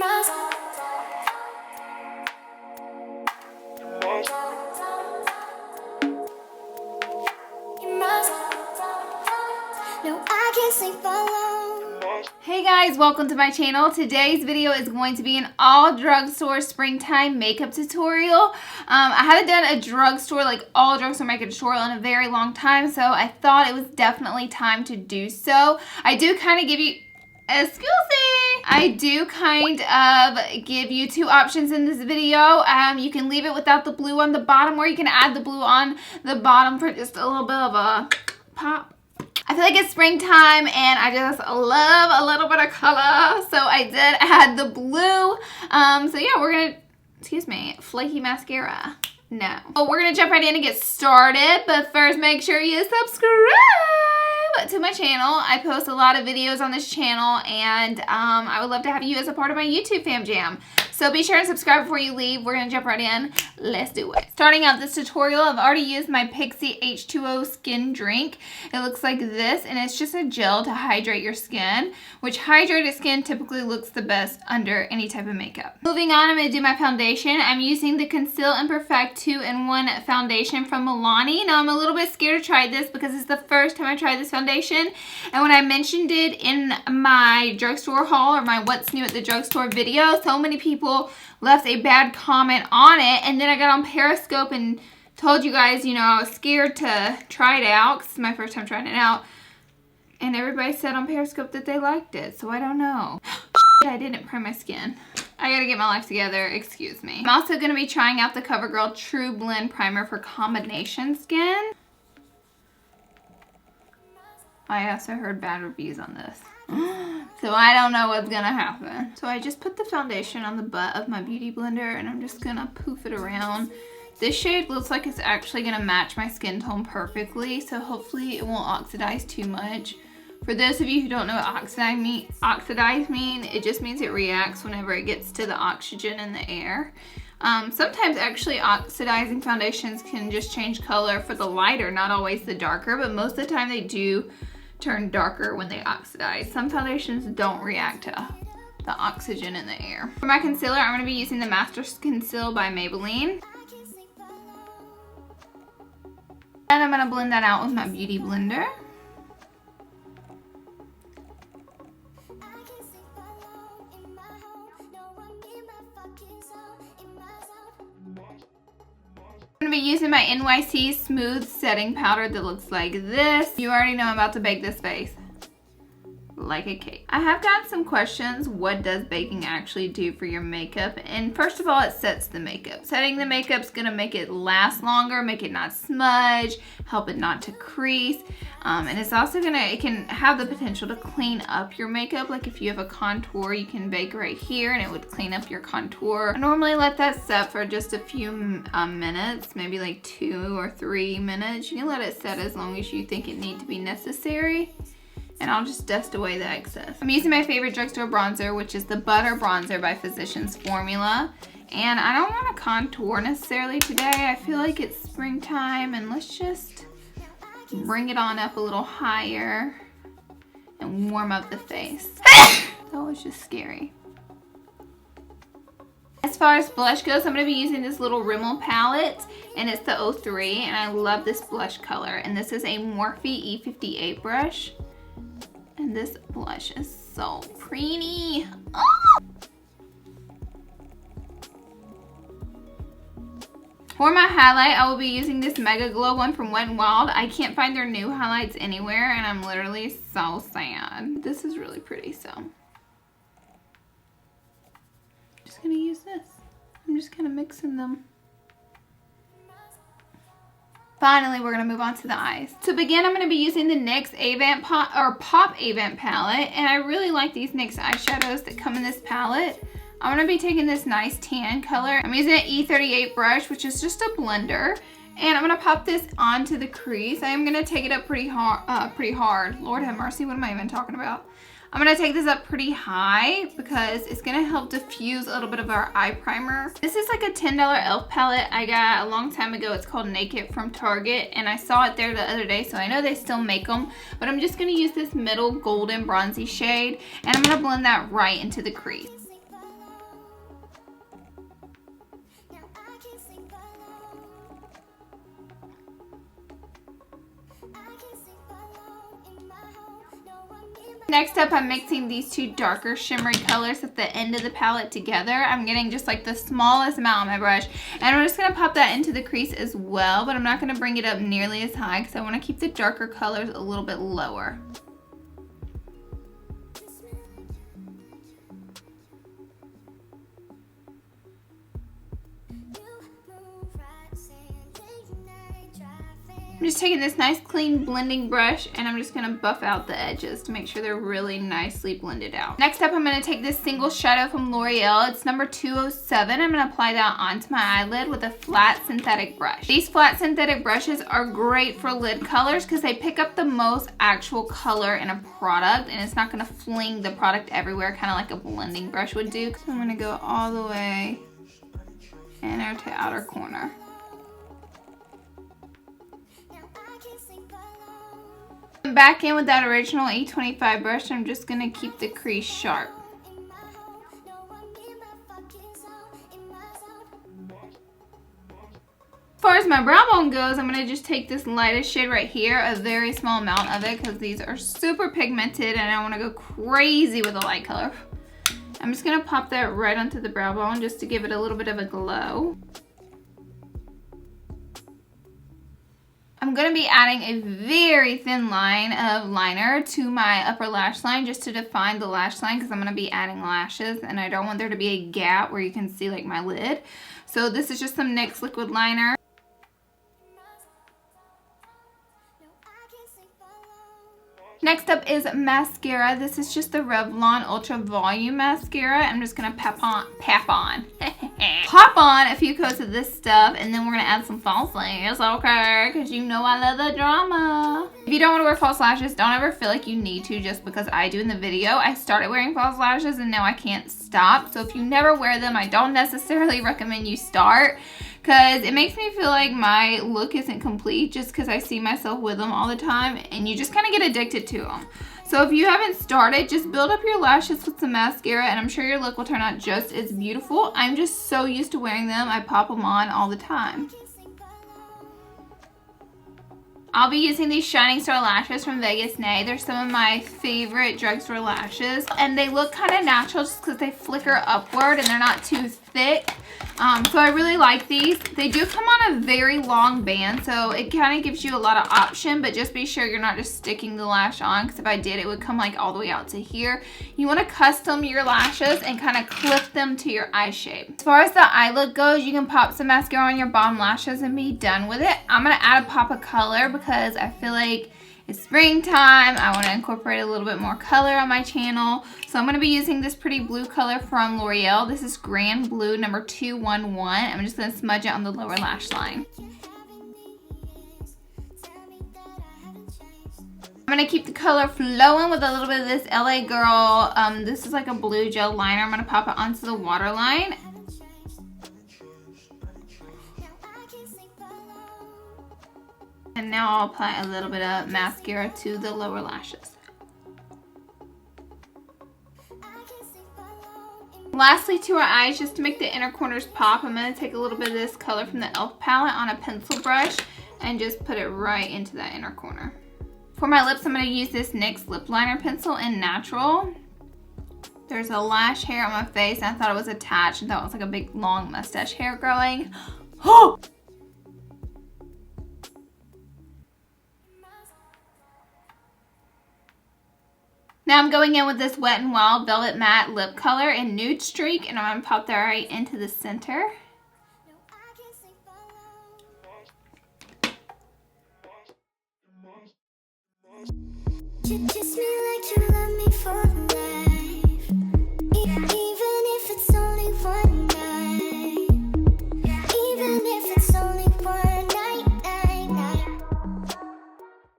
Hey guys, welcome to my channel. Today's video is going to be an all drugstore springtime makeup tutorial. I haven't done a drugstore, like all drugstore makeup tutorial in a very long time, so I thought it was definitely time to do so. I do kind of give you two options in this video. You can leave it without the blue on the bottom, or you can add the blue on the bottom for just a little bit of a pop. I feel like it's springtime and I just love a little bit of color, so I did add the blue. So yeah, we're gonna, flaky mascara. No. But we're gonna jump right in and get started, but first make sure you subscribe to my channel. I post a lot of videos on this channel, and I would love to have you as a part of my YouTube fam jam. So be sure and subscribe before you leave. We're gonna jump right in. Let's do it. Starting out this tutorial, I've already used my Pixie H2O skin drink. It looks like this, and it's just a gel to hydrate your skin, which hydrated skin typically looks the best under any type of makeup. Moving on, I'm gonna do my foundation. I'm using the Conceal and Perfect 2-in-1 foundation from Milani. Now I'm a little bit scared to try this because it's the first time I tried this foundation, and when I mentioned it in my drugstore haul or my what's new at the drugstore video, so many people left a bad comment on it, and then I got on Periscope and told you guys, you know, I was scared to try it out because it's my first time trying it out, and everybody said on Periscope that they liked it, so I don't know. I didn't prime my skin. I gotta get my life together, excuse me. I'm also gonna be trying out the CoverGirl True Blend Primer for combination skin. I also heard bad reviews on this. So I don't know what's gonna happen. So I just put the foundation on the butt of my beauty blender, and I'm just gonna poof it around. This shade looks like it's actually gonna match my skin tone perfectly, so hopefully it won't oxidize too much. For those of you who don't know what oxidize mean, it just means it reacts whenever it gets to the oxygen in the air. Sometimes actually oxidizing foundations can just change color for the lighter, not always the darker, but most of the time they do turn darker when they oxidize. Some foundations don't react to the oxygen in the air. For my concealer, I'm going to be using the Master Conceal by Maybelline. And I'm going to blend that out with my beauty blender. I'm going to be using my NYC Smooth Setting Powder that looks like this. You already know I'm about to bake this face like a cake. I have gotten some questions, what does baking actually do for your makeup? And first of all, it sets the makeup. Setting the makeup's going to make it last longer, make it not smudge, help it not to crease. And it's also it can have the potential to clean up your makeup. Like if you have a contour, you can bake right here and it would clean up your contour. I normally let that set for just a few minutes, maybe like 2 or 3 minutes. You can let it set as long as you think it needs to be necessary. And I'll just dust away the excess. I'm using my favorite drugstore bronzer, which is the Butter Bronzer by Physicians Formula. And I don't want to contour necessarily today. I feel like it's springtime, and let's just bring it on up a little higher and warm up the face. That was just scary. As far as blush goes, I'm going to be using this little Rimmel palette, and it's the 03, and I love this blush color. And this is a Morphe E58 brush. And this blush is so pretty. Oh! For my highlight, I will be using this Mega Glow one from Wet n Wild. I can't find their new highlights anywhere, and I'm literally so sad. This is really pretty, so I'm just gonna use this. I'm just kind of mixing them. Finally, we're going to move on to the eyes. To begin, I'm going to be using the NYX Pop Avant palette, and I really like these NYX eyeshadows that come in this palette. I'm going to be taking this nice tan color. I'm using an E38 brush, which is just a blender, and I'm going to pop this onto the crease. I am going to take it up pretty hard. Lord have mercy, what am I even talking about? I'm going to take this up pretty high because it's going to help diffuse a little bit of our eye primer. This is like a $10 e.l.f. palette I got a long time ago. It's called Naked from Target, and I saw it there the other day, so I know they still make them. But I'm just going to use this middle golden bronzy shade, and I'm going to blend that right into the crease. Next up, I'm mixing these two darker shimmery colors at the end of the palette together. I'm getting just like the smallest amount on my brush. And I'm just going to pop that into the crease as well, but I'm not going to bring it up nearly as high because I want to keep the darker colors a little bit lower. I'm just taking this nice clean blending brush and I'm just going to buff out the edges to make sure they're really nicely blended out. Next up, I'm going to take this single shadow from L'Oreal. It's number 207. I'm going to apply that onto my eyelid with a flat synthetic brush. These flat synthetic brushes are great for lid colors because they pick up the most actual color in a product and it's not going to fling the product everywhere, kind of like a blending brush would do. So I'm going to go all the way inner to outer corner. Back in with that original E25 brush, I'm just going to keep the crease sharp. As far as my brow bone goes, I'm going to just take this lightest shade right here, a very small amount of it because these are super pigmented and I want to go crazy with a light color. I'm just going to pop that right onto the brow bone just to give it a little bit of a glow. I'm going to be adding a very thin line of liner to my upper lash line just to define the lash line because I'm going to be adding lashes and I don't want there to be a gap where you can see like my lid. So this is just some NYX liquid liner. Next up is mascara. This is just the Revlon Ultra Volume Mascara. I'm just going to pop on a few coats of this stuff and then we're going to add some false lashes, okay? Because you know I love the drama. If you don't want to wear false lashes, don't ever feel like you need to just because I do in the video. I started wearing false lashes and now I can't stop. So if you never wear them, I don't necessarily recommend you start because it makes me feel like my look isn't complete just because I see myself with them all the time and you just kind of get addicted to them. So if you haven't started, just build up your lashes with some mascara and I'm sure your look will turn out just as beautiful. I'm just so used to wearing them, I pop them on all the time. I'll be using these Shining Star lashes from Vegas Nay. They're some of my favorite drugstore lashes. And they look kind of natural just because they flicker upward and they're not too thick. So I really like these. They do come on a very long band, so it kind of gives you a lot of option, but just be sure you're not just sticking the lash on because if I did, it would come like all the way out to here. You want to custom your lashes and kind of clip them to your eye shape. As far as the eye look goes, you can pop some mascara on your bottom lashes and be done with it. I'm going to add a pop of color because I feel like it's springtime. I want to incorporate a little bit more color on my channel. So I'm going to be using this pretty blue color from L'Oreal. This is Grand Blue number 211. I'm just going to smudge it on the lower lash line. I'm going to keep the color flowing with a little bit of this LA Girl. This is like a blue gel liner. I'm going to pop it onto the waterline. And now I'll apply a little bit of mascara to the lower lashes. Lastly, to our eyes, just to make the inner corners pop, I'm going to take a little bit of this color from the e.l.f. palette on a pencil brush and just put it right into that inner corner. For my lips, I'm going to use this NYX lip liner pencil in Natural. There's a lash hair on my face and I thought it was attached and thought it was like a big long mustache hair growing. Oh! Now I'm going in with this Wet n Wild Velvet Matte lip color in Nude Streak and I'm going to pop that right into the center. Kiss me